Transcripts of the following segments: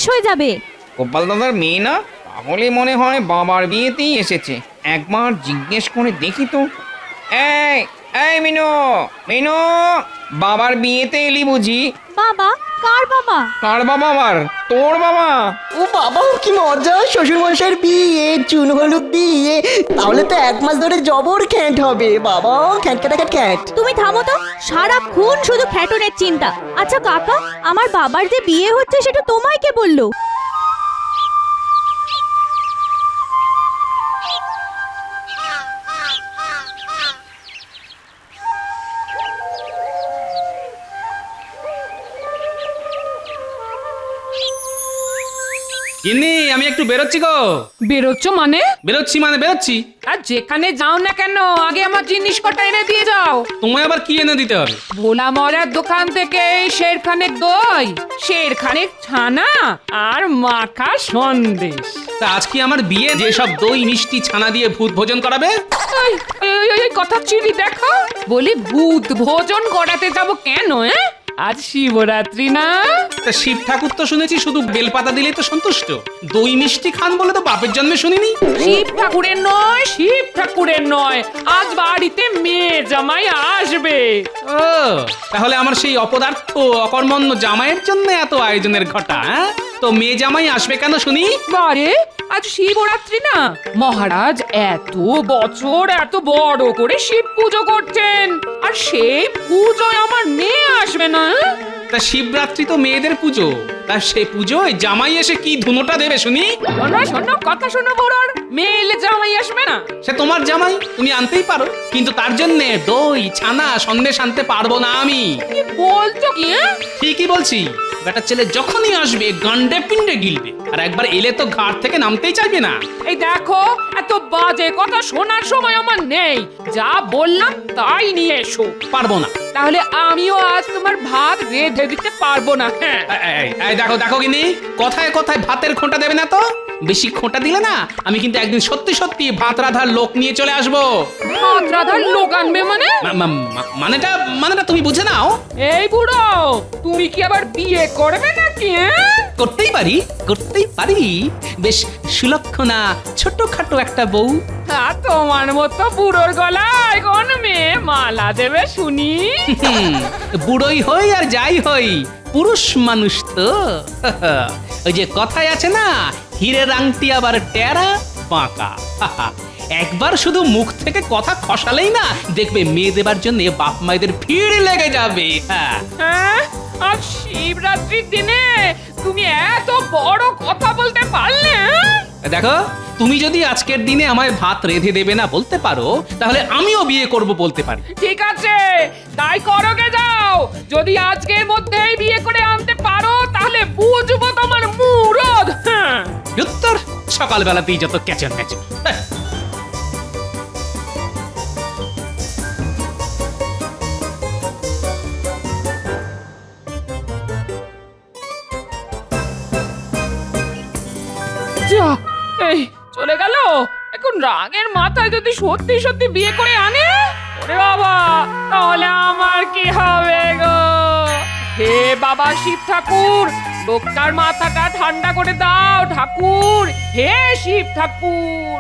হয়ে যাবে। গোপাল দাদার মেয়ে না, তাহলে মনে হয় বাবার বিয়েতেই এসেছে। একবার জিজ্ঞেস করে দেখি তো। এই এই মিনু, মিনু, বাবার বিয়েতে এলি বুঝি? বাবা? কার বাবা? কার বাবা আবার? তোর বাবা? ও বাবা, কি মজা! শ্বশুর মশাইয়ের বিয়ে, চুন হলুদ দিয়ে, তাহলে তো 1 মাস ধরে জবর খ্যাট হবে বাবা, খ্যাট খ্যাট খ্যাট। তুমি থামো তো, সারাক্ষণ শুধু খ্যাটনের চিন্তা। আচ্ছা কাকা, আমার বাবার যে বিয়ে হচ্ছে সেটা তোমায় কে বললো? গিন্নি, আমি একটু বেরোচ্ছি গো। বেরোচ্ছ মানে? বেরোচ্ছি। আর যেখানে যাও না কেন আগে আমার জিনিস কটা এনে দিয়ে যাও। তোমায় আবার কি এনে দিতে হবে? ভোলা মরার দোকান থেকে শেরখানেক দই, শেরখানেক ছানা আর মাখা সন্দেশ। তা আজ কি আমার বিয়ে, যে সব দই মিষ্টি ছানা দিয়ে ভূত ভোজন করাবে? এই কথা চিনি দেখো, বলি ভূত ভোজন করাতে যাব কেন? আজ শিবরাত্রি না? তা শিব ঠাকুর তো শুনেছি শুধু বেলপাতা দিলেই তো সন্তুষ্ট। দই মিষ্টি খান বলে তো বাপের জন্মে শুনিনি। শিব ঠাকুরের নয়, আজ বাড়িতে মেয়ে জামাই আসবে। ও, তাহলে আমার সেই অপদার্থ অকর্মণ্য জামাইয়ের জন্য এত আয়োজনের ঘটা? তো মেয়ে জামাই আসবে কেন শুনি? বারে, আজ শিবরাত্রি না, মহারাজ এত বছর এত বড় করে শিব পুজো করছেন, আর সেই পুজোয় আমার মেয়ে আসবে না? তা শিবরাত্রি তো মেয়েদের পুজো, তা সে পুজোয় জামাই এসে কি ধুনোটা দেবে শুনি? শোনো কথা শোনো বড়র, মেয়ে এলে জামাই আসবে না? সে তোমার জামাই, তুমি আনতেই পারো, কিন্তু তার জন্য দই ছানা সন্দেশ আনতে পারবো না আমি। কি বলছো কি? ঠিকই বলছি। বেটা ছেলে যখনই আসবে গান্ডে পিন্ডে গিলবে, আর একবার এলে তো ঘাট থেকে নামতেই চাইবে না। এই দেখো, এত বাজে কথা শোনার সময় আমার নেই, যা বললাম তাই নিয়ে এসো। পারবো না। তাহলে আমিও আজ তোমার ভাত রেঁধে দিতে পারবো না। হ্যাঁ, এই দেখো গিনি, কথায় কথায় ভাতের খোঁটা দেবে না তো। বেশি খোঁটা দিলে না, আমি কিন্তু একদিন সত্যি সত্যি ভাত রাধার লোক নিয়ে চলে আসবো। ভাত রাধার লোক আনবে মানে? মানেটা তুমি বুঝে নাও। এই বুড়ো, তুমি কি আবার বিয়ে করবে নাকি? করতেই পারি। বেশ সুলক্ষণা ছোটখাটো একটা বউ। তোমার মতো বুড়োর গলায় কোন মেয়ে মালা দেবে শুনি? বুড়োই হই আর যাই হই, পুরুষ মানুষ তো। ওই যে কথায় আছে না, হীরের আংটি আবার টেরা বাঁকা। একবার শুধু মুখ থেকে কথা খসালেই না, দেখবে মেয়ে দেবার জন্য বাপ মায়েদের ভিড় লেগে যাবে। হ্যাঁ, আর শিবরাত্রির দিনে তুমি এত বড় কথা বলতে পারলে? দেখো, তুমি যদি আজকের দিনে আমায় ভাত রেঁধে দেবে না বলতে পারো, তাহলে আমিও বিয়ে করব বলতে পারি। ঠিক আছে, তাই করোগে যাও। যদি আজকের মধ্যেই বিয়ে করে আনতে পারো, তাহলে বুঝবো তোমার মুরদ। উত্তর সকালবেলাতেই যত ক্যাচর ম্যাচর। যা, এই চলে গেল। এখন রাগের মাথায় যদি সত্যি সত্যি বিয়ে করে আনে, ওরে বাবা, তাহলে আমার কি হবে গো? হে বাবা শিব ঠাকুর, লোকটার মাথাটা ঠান্ডা করে দাও ঠাকুর, হে শিব ঠাকুর।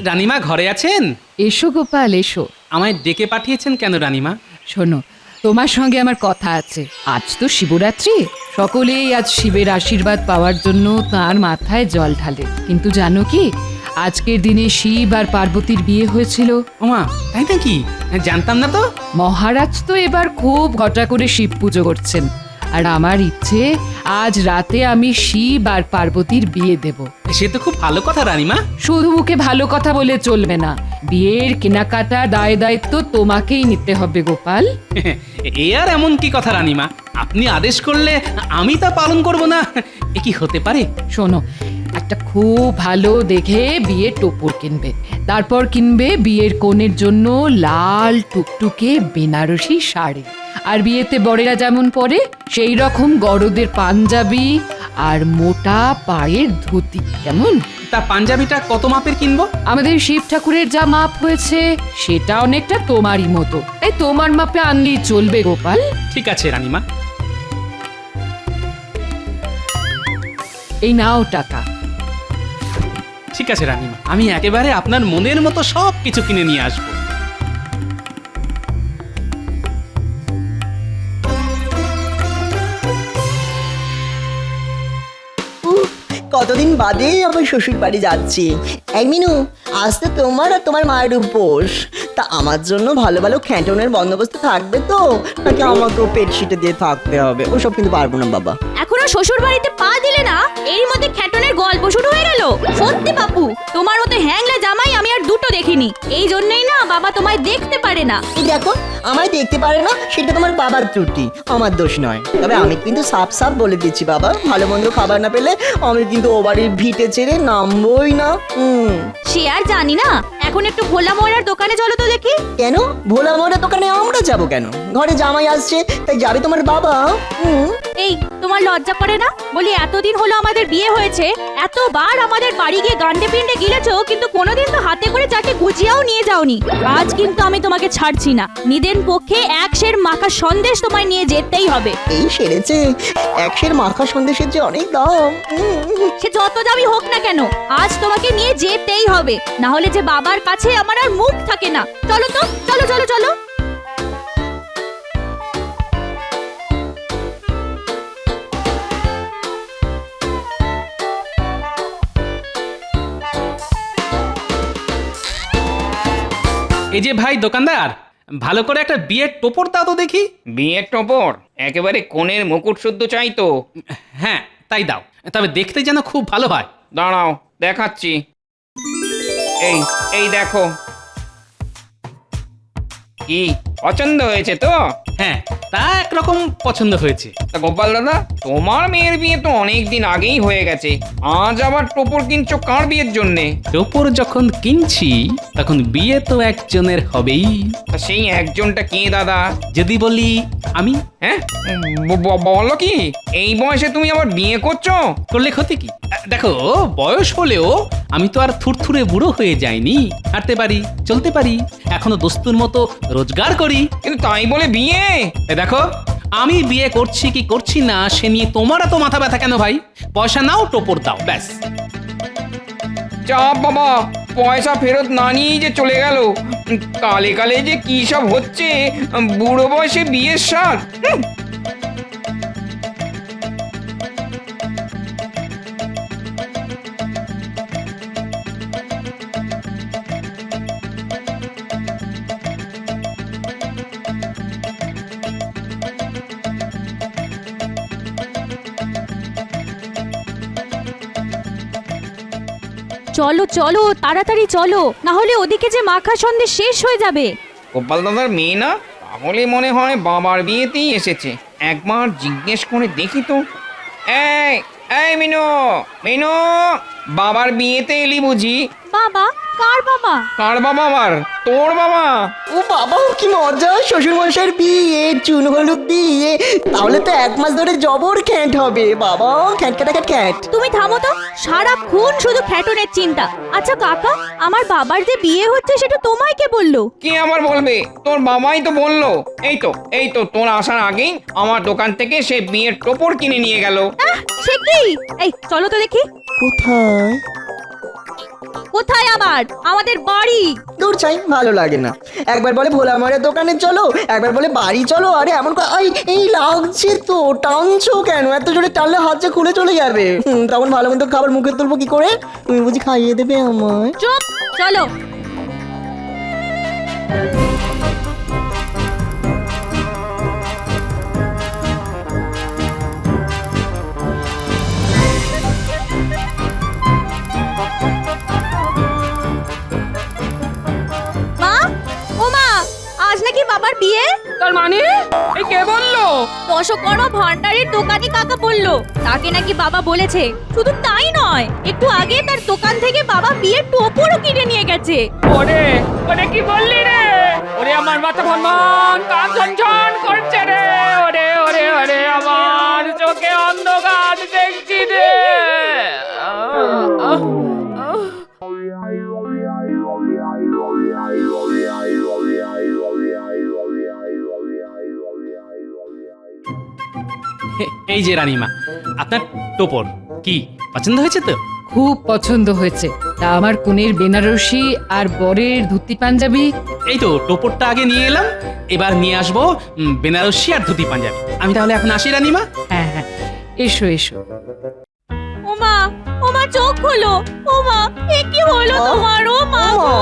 রানীমা ঘরে আছেন? এসো গোপাল, এসো। আমায় ডেকে পাঠিয়েছেন কেন রানীমা? শোনো, তোমার সঙ্গে আমার কথা আছে। আজ তো শিবরাত্রি, সকলেই আজ শিবের আশীর্বাদ পাওয়ার জন্য তার মাথায় জল ঢালে। কিন্তু জানো কি, আজকের দিনে শিব আর পার্বতীর বিয়ে হয়েছিল। ওমা, তাই নাকি? জানতাম না তো। মহারাজ তো এবার খুব ঘটা করে শিব পুজো করছেন, আর আমার ইচ্ছে আজ রাতে আমি শিব আর পার্বতীর বিয়ে দেব। সে তো খুব ভালো কথা রানীমা। শুধু মুখে ভালো কথা বলে চলবে না, বিয়ের কেনাকাটা দায় দায়িত্ব তোমাকেই নিতে হবে গোপাল। এ আর এমন কি কথা রানীমা, আপনি আদেশ করলে আমি তা পালন করব না, এ কি হতে পারে? শোনো, একটা খুব ভালো দেখে বিয়ের টোপর কিনবে, তারপর কিনবে বিয়ের কনের জন্য লাল টুকটুকে বেনারসি শাড়ি, আর বিয়েতে বরেরা যেমন পরে সেই রকম গরদের পাঞ্জাবি আর মোটা পায়ের ধুতি। কেমন? তা পাঞ্জাবিটা কত মাপের কিনবো? আমাদের শিব ঠাকুরের যা মাপ হয়েছে সেটা অনেকটা তোমারই মতো, তাই তোমার মাপে আনলেই চলবে গোপাল। ঠিক আছে রানীমা। এই নাও টাকা। ঠিক আছে রানীমা, আমি একেবারে আপনার মনের মতো সব কিছু কিনে নিয়ে আসবো। কতদিন বাদে আমার শ্বশুর বাড়ি যাচ্ছি। এই মিনু, আজ তো তোমার আর তোমার মায়ের উপোস, তা আমার জন্য ভালো ভালো খ্যাটনের বন্দোবস্ত থাকবে তো, নাকি আমাকেও পেট শিটে দিয়ে থাকতে হবে? ওসব কিন্তু পারবো না বাবা। এখনো শ্বশুর বাড়িতে পা দিলে না, এর মধ্যে খ্যাটনের গল্প শুরু হয়ে গেল। সত্যি বাপু, তোমার মতো হ্যাংলা জামাই আমি আর দুটো দেখিনি। এই জন্যই না বাবা তোমায় দেখতে পারে না। এই দেখো, আমায় দেখতে পারে না সেটা তোমার বাবার ত্রুটি, আমার দোষ নয়। তবে আমি কিন্তু সাফ সাফ বলে দিচ্ছি বাবা, ভালো মন্দ খাবার না পেলে আমি কিন্তু ও বাড়ির ভিটে ছেড়ে নামবই না। সে আর জানি না, এখন একটু ভোলা ময়রার দোকানে চলো তো দেখি। কেন ভোলা মোড়া দোকানে আমরা যাব কেন? ঘরে জামাই আসছে তাই যাবে তোমার বাবা? এই, তোমার লজ্জা করে না? বলি এতদিন হলো আমাদের বিয়ে হয়েছে, এতবার আমাদের বাড়ি গিয়ে গান্ডে পিন্ডে গিলেছো, কিন্তু কোনোদিন তো হাতে করে চারটে গুজিয়াও নিয়ে যাওনি। আজ কিন্তু আমি তোমাকে ছাড়ছি না, নিদেন পক্ষে এক সের মাখা সন্দেশ তোমায় নিয়ে যেতেই হবে। এই সেরেছে, একশের মাখা সন্দেশের যে অনেক দাম। সে যত দামি হোক না কেন, আজ তোমাকে নিয়ে যেতেই হবে, না হলে যে বাবার কাছে আমার আর মুখ থাকে না। চলো তো, চলো চলো চলো। এই যে ভাই দোকানদার, ভালো করে একটা বিয়ের টোপর দাও তো দেখি। বিয়ের টোপর একেবারে কোণের মুকুট শুদ্ধ চাই তো? হ্যাঁ তাই দাও, তবে দেখতে যেন খুব ভালো হয়। দাঁড়াও দেখাচ্ছি। এই এই দেখো, কি পছন্দ হয়েছে তো? হ্যাঁ, তা একরকম পছন্দ হয়েছে। তা গোপাল দাদা, তোমার মেয়ের বিয়ে তো অনেক দিন আগেই হয়ে গেছে, আজ আবার টোপর কিনছো কার বিয়ের জন্যে? টোপর যখন কিনছি তখন বিয়ে তো একজনের হবেই। তা সেই একজনটা কে দাদা? যদি বলি আমি। হ্যাঁ, বলো কি এই বয়সে তুমি আবার বিয়ে করছো? করলে ক্ষতি কি? দেখো, বয়স হলেও আমি তো আর থুরথুরে বুড়ো হয়ে যাইনি, হাঁটতে পারি, চলতে পারি, এখনো দস্তুর মতো রোজগার করি। কিন্তু তাই বলে বিয়ে? দেখো, আমি বিয়ে করছি কি করছি না সে নিয়ে তোমার এত মাথা ব্যথা কেন ভাই? পয়সা নাও, টোপর দাও, ব্যাস। চাপ বাবা, পয়সা ফেরত না নিয়েই যে চলে গেল। কালে কালে যে কি সব হচ্ছে, বুড়ো বয়সে বিয়ের সাথ। চলো চলো, তাড়াতাড়ি চলো, না হলে ওদিকে যে মাখা সন্দেশ শেষ হয়ে যাবে। গোপাল দাদার মেয়ে না, তাহলে মনে হয় বাবার বিয়েতেই এসেছে। একবার জিজ্ঞেস করে দেখি তো। এই এই মিনু, মিনু, বাবার বিয়েতে এলি বুঝি? বাবা? কার বাবা? কার বাবা আবার? তোর বাবা? ও বাবা, কি মজা! শ্বশুর মশাইয়ের বিয়ে, চুন হলুদ দিয়ে, তাহলে তো 1 মাস ধরে জবর খ্যাট হবে বাবা, খ্যাট কাটা খ্যাট। তুমি থামো তো, সারাক্ষণ শুধু খ্যাটনের চিন্তা। আচ্ছা কাকা, আমার বাবার যে বিয়ে হচ্ছে সেটা তোমায় কে বললো? কে আবার বলবে? তোর বাবাই তো বললো। এই তো তোর আসার আগেই আমার দোকান থেকে সে বিয়ের টোপর কিনে নিয়ে গেল। সে কি? এই চলো তো দেখি। কোথায়? কোথায় আবার? আমাদের বাড়ি। দূর চাই, ভালো লাগে না। একবার বলে ভোলা মারের দোকানে চলো, একবার বলে বাড়ি চলো। আরে এমন এই লাগছে তো, টানছো কেন? এত জোরে টানলে হাত যে খুলে চলে যাবে। তখন ভালো মন্দ খাবার মুখে তুলবো কি করে? তুমি বুঝি খাইয়ে দেবে আমায়? চুপ, চলো। তার মানে এই কে বললো? দশকর্মা ভান্ডারের দোকানি কাকা বলল তাকে নাকি বাবা বলেছে। শুধু তাই নয়, একটু আগে তার দোকান থেকে বাবা বিয়ের টোপরও কিনে নিয়ে গেছে। ওরে ওরে কি বললি রে? ওরে আমার মাথা ভনভন কান ঝনঝন করছে রে। ওরে ওরে ওরে আমার চোখে অন্ধকার দেখছি রে। এই যে রানীমা, আপনার টোপর কি পছন্দ হয়েছে তো? খুব পছন্দ হয়েছে। তা আমার কনের বেনারসি আর বরের ধুতি পাঞ্জাবি? এই তো টোপরটা আগে নিয়ে এলাম, এবার নিয়ে আসবো বেনারসি আর ধুতি পাঞ্জাবি। আমি তাহলে এখন আসি রানীমা। হ্যাঁ হ্যাঁ, এসো এসো। ওমা ওমা চোখ খোলো। ওমা এ কি হলো তোমার? ও মা গো।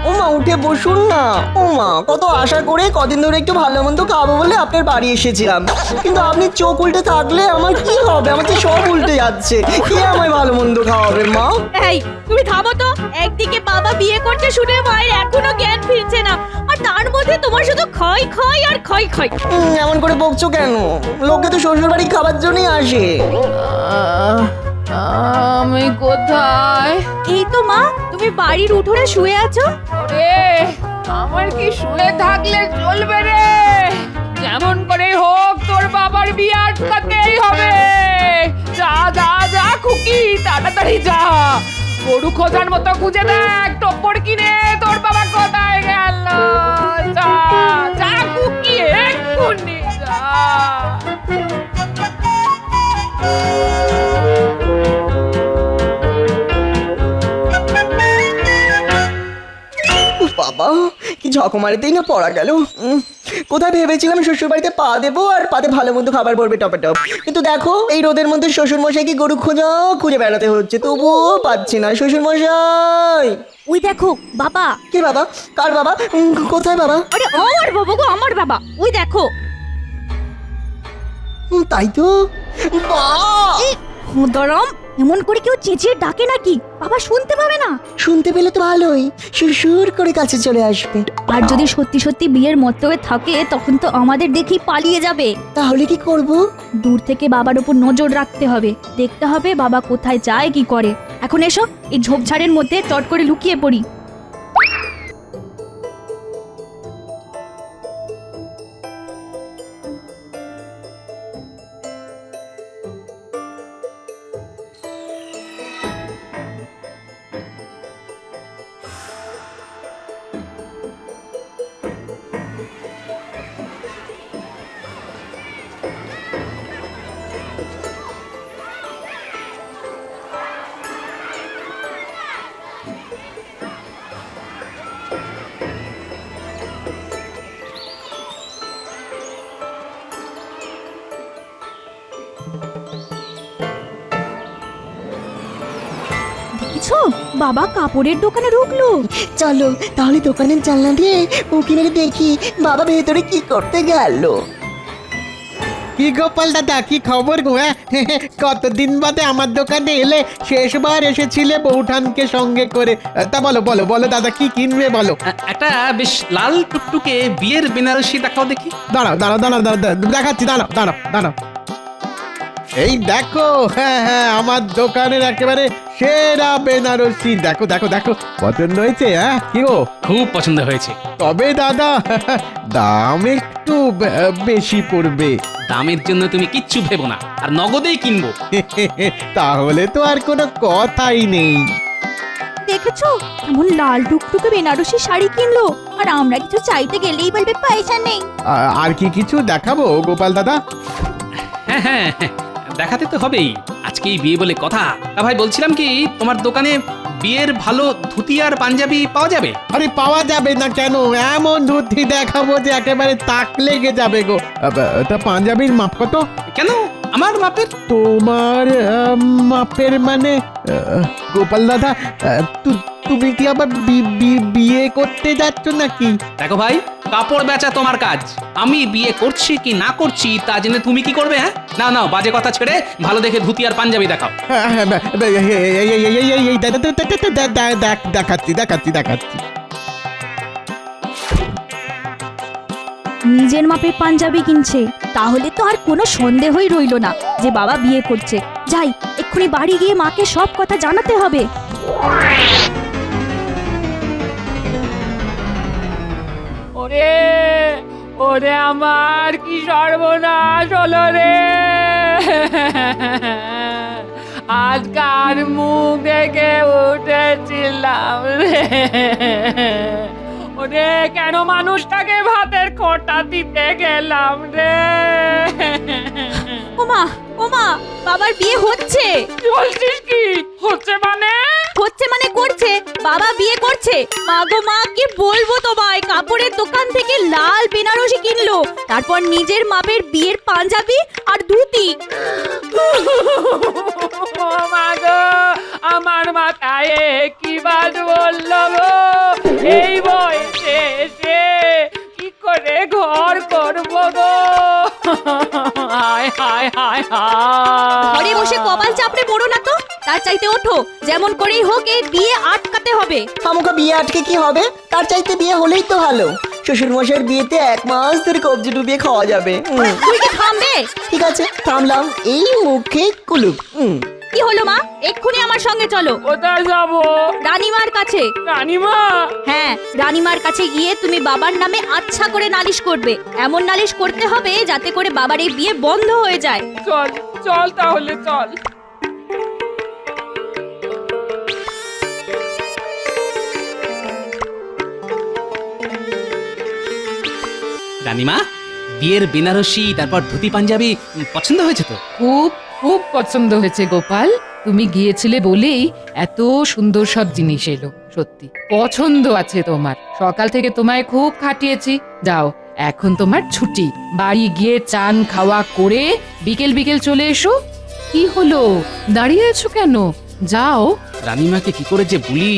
ওমা উঠে বসুন না। ওমা কত আশা করে কদিন ধরে একটু ভালো মন্দ খাবো বলে আপনার বাড়ি এসেছিলাম, কিন্তু আপনি চোখ উল্টে থাকলে আমার কি হবে? আমার তো সব উল্টে যাচ্ছে। কে আমায় ভালো মন্দ খাওয়াবে মা? এই তুমি থামো তো। একদিকে বাবা বিয়ে করছে শুনে মায়ের এখনো জ্ঞান ফিরছে না, আর তার মধ্যে তোমার শুধু ক্ষয় ক্ষয় আর ক্ষয় ক্ষয়। এমন করে বকছো কেন? লোকে তো শ্বশুর বাড়ি খাবার জন্যই আসে। আমি কোথায়? এই তো মা, তুমি বাড়ির উঠোনে শুয়ে আছো। ওরে আমার কি শুয়ে থাকলে চলবে রে? যেমন করে হোক তোর বাবার বিয়ে আটকাতেই হবে। যা যা যা খুকি, তাড়াতাড়ি যা। গরু খোঁজার মতো খুঁজে দেখ টোপর কিনে তোর বাবা কোথায় গেল। যা যা খুকি, এক্ষুনি যা। উফ বাবা, কি ঝকো মারিতেই না পড়া গেল। কোথায় ভেবেছিলাম শ্বশুর বাড়িতে পা দেবো আর পাতে ভালো মন্দ খাবার পড়বে টপে টপ, কিন্তু দেখো এই রোদের মধ্যে শ্বশুর মশাই কি গরু খুঁজে বেড়াতে হচ্ছে, তবুও পাচ্ছি না শ্বশুর মশাই। ওই দেখো বাবা। কে বাবা? কার বাবা? কোথায় বাবা? আরে আমার বাবা গো, আমার বাবা। ওই দেখো। তাই তো। দরম এমন করে কেউ চেঁচিয়ে ডাকে নাকি? বাবা শুনতে পাবে না? শুনতে পেলে তো ভালোই, সুরসুর করে কাছে চলে আসবে। আর যদি সত্যি সত্যি বিয়ের মতলবে থাকে তখন তো আমাদের দেখেই পালিয়ে যাবে। তাহলে কি করব? দূর থেকে বাবার উপর নজর রাখতে হবে, দেখতে হবে বাবা কোথায় যায় কি করে। এখন এসো, এই ঝোপঝাড়ের মধ্যে চট করে লুকিয়ে পড়ি। দেখেছো, বাবা কাপড়ের দোকানে ঢুকলো। চলো তাহলে দোকানের জানলা দিয়ে উঁকি মেরে দেখি বাবা ভেতরে কি করতে গেল। কি গোপাল দাদা, কি খবর গো? কতদিন বাদে আমার দোকানে এলে? শেষবার এসেছিলে বৌঠানকে সঙ্গে করে। তা বলো বলো বলো দাদা, কি কিনবে বলো? একটা বেশ লাল টুকটুকে বিয়ের বেনারসি দেখাও দেখি। দাঁড়াও দাঁড়াও দাঁড়াও দাঁড়াও, দেখাচ্ছি, দাঁড়াও দাঁড়াও দাঁড়াও। এই দেখো, হ্যাঁ হ্যাঁ, আমার দোকানের একেবারে সেরা বেনারসি। দেখো দেখো দেখো, পছন্দ হয়েছে? হ্যাঁ কি গো? খুব পছন্দ হয়েছে। তবে দাদা দাম একটু বেশি পড়বে। দামের জন্য তুমি কিচ্ছু ভেবো না, আর নগদেই কিনবো। তাহলে তো আর কোনো কথাই নেই। দেখেছো এমন লাল টুকটুকে বেনারসি শাড়ি কিনলো, আর আমরা কিছু চাইতে গেলেই বলবে পয়সা নেই। আর কি কিছু দেখাবো গোপাল দাদা? হ্যাঁ হ্যাঁ হ্যাঁ, দেখাতে তো হবেই, আজকেই বিয়ে বলে কথা। তা ভাই বলছিলাম কি, তোমার দোকানে বিয়ের ভালো ধুতি আর পাঞ্জাবি পাওয়া যাবে? আরে পাওয়া যাবে না কেন? এমন ধুতি দেখাবো যে একেবারে তাক লেগে যাবে গো। তা পাঞ্জাবির মাপ কত? কেন আমার মাপের? তোমার মাপের মানে গোপাল দাদা, তুমি কি আবার বিয়ে করতে যাচ্ছ নাকি? দেখো ভাই, কাপড় বেচা তোমার কাজ, আমি বিয়ে করছি কি না করছি তা জেনে তুমি কি করবে? হ্যাঁ না না, বাজে কথা ছেড়ে ভালো দেখে ধুতি আর পাঞ্জাবি দেখাও। দেখাচ্ছি দেখাচ্ছি দেখাচ্ছি। নিজের মাপের পাঞ্জাবি কিনছে, তাহলে তো আর কোনো সন্দেহই রইলো না যে বাবা বিয়ে করছে। যাই, এক্ষুনি বাড়ি গিয়ে মাকে সব কথা জানাতে হবে। ওরে ওরে আমার কি সর্বনাশ হলো রে, আজ কার মুখ দেখে উঠেছিলাম রে, ওরে কেন মানুষটাকে ভাতের খোঁটা দিতে গেলাম রে। ওমা ওমা, বাবার বিয়ে হচ্ছে। কি বলছিস? কি হচ্ছে মানে? হচ্ছে মানে করছে, বাবা বিয়ে করছে। মা গো মা, কি বলবো তোমায়, কাপড়ের দোকান থেকে লাল বেনারসি কিনলো, তারপর নিজের মাপের বিয়ের পাঞ্জাবি আর ধুতি। ও মা গো, আমার মাথায় কি বাজ বললো গো, এই বয়সে এসে কি করে ঘর করবো গো, হায় হায় হায় হায়। ঘরে বসে কপাল চাপড়ে পড়ো না তো, তার চাইতে ওঠো, যেমন করেই হোক এই বিয়ে আটকাতে হবে। খামোখা বিয়ে আটকে কি হবে? তার চাইতে বিয়ে হলেই তো ভালো। শ্বশুর মশাইয়ের বিয়েতে 1 মাস ধরে কবজি ডুবিয়ে খাওয়া যাবে। তুই কি থামবে? ঠিক আছে, থামলাম। এই মুখে কুলুপ। কি হলো মা, এক্ষুনি আমার সঙ্গে চলো কোথায় যাবো? রানীমার কাছে। রানীমা? হ্যাঁ, রানীমার কাছে গিয়ে তুমি বাবার নামে আচ্ছা করে নালিশ করবে। এমন নালিশ করতে হবে যাতে করে বাবার এই বিয়ে বন্ধ হয়ে যায়। চল চল তাহলে চল। রানীমা, বিয়ের বেনারসি তারপর ধুতি পাঞ্জাবি পছন্দ হয়েছে তো? খুব খুব পছন্দ হয়েছে গোপাল, তুমি গিয়েছিলে বলেই এত সুন্দর সব জিনিস এলো। সত্যি পছন্দ আছে তোমার, সকাল থেকে তোমায় খুব খাটিয়েছি। যাও, এখন তোমার ছুটি, বাড়ি গিয়ে চান খাওয়া করে বিকেল বিকেল চলে এসো। কি হলো, দাঁড়িয়ে আছো কেন? যাও। রানীমাকে কি করে যে বলি,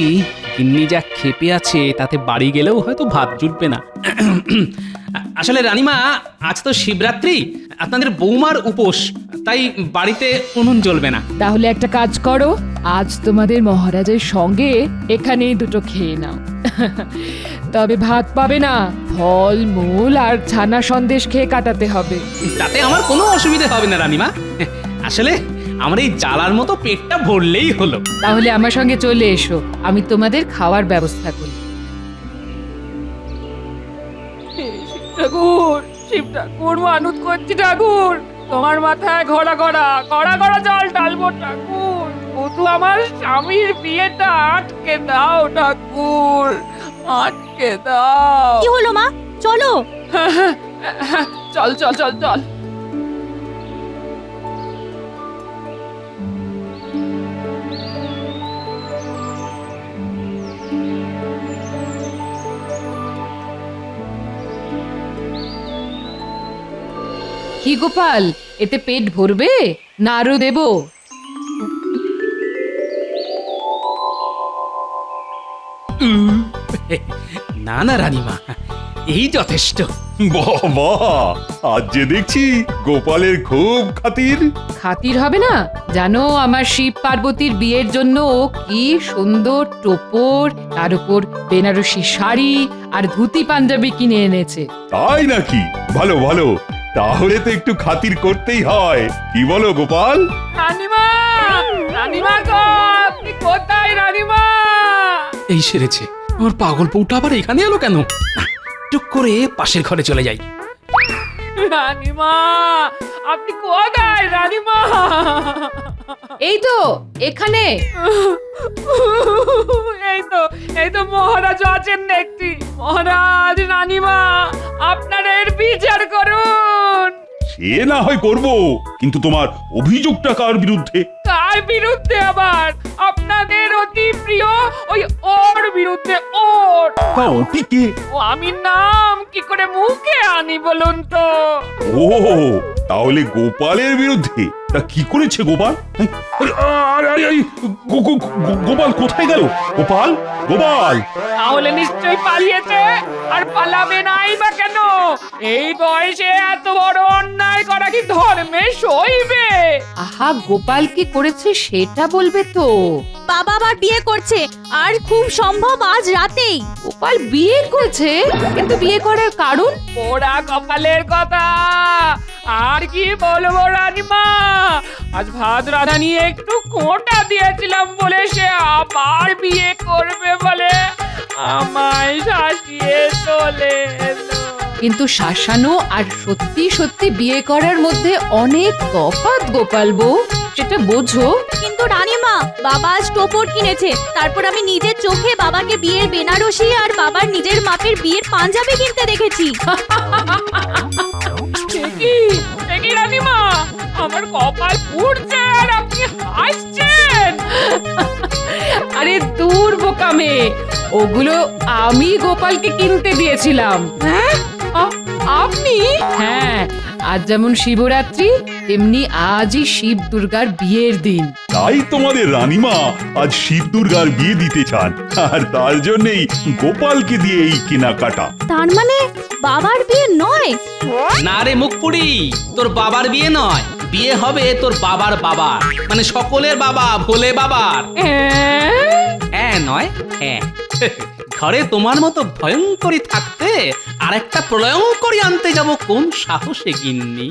গিন্নি যা খেপে আছে তাতে বাড়ি গেলেও হয়তো ভাত জুটবে না। আসলে রানীমা, আজ তো শিবরাত্রি, আপনাদের বৌমার উপোস, তাই বাড়িতে উনুন জ্বলবে না। তাহলে একটা কাজ করো, আজ তোমাদের মহারাজের সঙ্গে এখানেই দুটো খেয়ে নাও। তবে ভাত পাবে না, ফল মূল আর ছানা সন্দেশ খেয়ে কাটাতে হবে। তাতে আমার কোনো অসুবিধা হবে না রানীমা। আসলে আমার এই জ্বালার মতো পেটটা ভরলেই হলো। তাহলে আমার সঙ্গে চলে এসো, আমি তোমাদের খাওয়ার ব্যবস্থা করি। ঠাকুর, শিব ঠাকুর, মানত করছি ঠাকুর, তোমার মাথায় ঘোড়া ঘোড়া ঘোড়া ঘোড়া জল ঢালবো ঠাকুর, শুধু আমার স্বামীর বিয়েটা আটকে দাও ঠাকুর, আটকে দাও। কি হলো মা, চলো। চল চল চল চল। কি গোপাল, এতে পেট ভরবে না আরো দেবো? না না রানীমা, এই যথেষ্ট। বাবা, আজ যে দেখছি গোপালের খুব খাতির। খাতির হবে না? জানো, আমার শিব পার্বতীর বিয়ের জন্য ও কি সুন্দর টোপর, তার উপর বেনারসি শাড়ি আর ধুতি পাঞ্জাবি কিনে এনেছে। তাই নাকি? ভালো ভালো, তাহলে তো একটু খাতির করতেই হয়। কি বলো গোপাল? রানীমা, রানীমা গো, আপনি কোথায় রানীমা? এই সেরেছে, আমার পাগল বউটা আবার এখানে এলো কেন? টুক করে পাশের ঘরে চলে যাই। রানীমা, আপনি কোথায় রানীমা? এই তো এখানে। এই তো মহারাজ আছেন দেখছি। মহারাজ, রানীমা, আপনারা এর বিচার করুন। সে না হয় করব, কিন্তু তোমার অভিযোগটা কার বিরুদ্ধে? কার বিরুদ্ধে আবার? আপনাদের অতি প্রিয় ওই ওর বিরুদ্ধে। ওর ওটি কে? ও আমি নাম কি করে মুখে আনি বলুন তো? ও তাহলে গোপালের বিরুদ্ধে? তা কি করেছে গোপাল? গোপাল কোথায় গেল? গোপাল, গোপাল! তাহলে নিশ্চয়ই পালিয়েছে, আর পালাবে নাই বা কেন? এই বয়সে এত বড় অন্যায় করা কি ধর্মে সইবে? আহা, গোপাল কি করেছে সেটা বলবে তো। বাবা আবার বিয়ে করছে, আর খুব সম্ভব আজ রাতেই। গোপাল বিয়ে করেছে, কিন্তু বিয়ে করার কারণ? পোড়া কপালের কথা আর কি বলবো রানীমা। আজ ভাত রাধা নিয়ে একটু খোঁটা দিয়েছিলাম বলে সে আবার বিয়ে করবে বলে আমায় শাসিয়ে চলে এলো। কিন্তু শাসানো আর সত্যি সত্যি বিয়ে করার মধ্যে অনেক তফাৎ গোপাল বউ, সেটা বোঝো। কিন্তু রানীমা, বাবা আজ টোপর কিনেছে, তারপর আমি নিজের চোখে বাবাকে বিয়ের বেনারসি আর বাবার নিজের মাপের বিয়ের পাঞ্জাবি কিনতে দেখেছি। কি রানীমা, আমার কপাল পুড়ছে আর আপনি হাসছেন। আরে দূর বোকা মেয়ে, ওগুলো আমি গোপালকে কিনতে দিয়েছিলাম। হ্যাঁ, আপনি? হ্যাঁ, আজ যেমন শিবরাত্রি, তেমনি আজই শিব দুর্গার বিয়ের দিন। তাই তোমাদের রানীমা আজ শিব দুর্গার বিয়ে দিতে চান, আর তার জন্যই গোপালকে দিয়ে এই কেনাকাটা। তার মানে বাবার বিয়ে নয়? না রে মুখপুরি, তোর বাবার বিয়ে নয়, বিয়ে হবে তোর বাবার বাবার, মানে সকলের বাবা, ভোলে বাবার। হ্যাঁ নয় হ্যাঁ। ঘরে তোমার মতো ভয়ঙ্করী থাকতে আর একটা প্রলয়ঙ্করী আনতে যাব কোন সাহসে গিন্নি?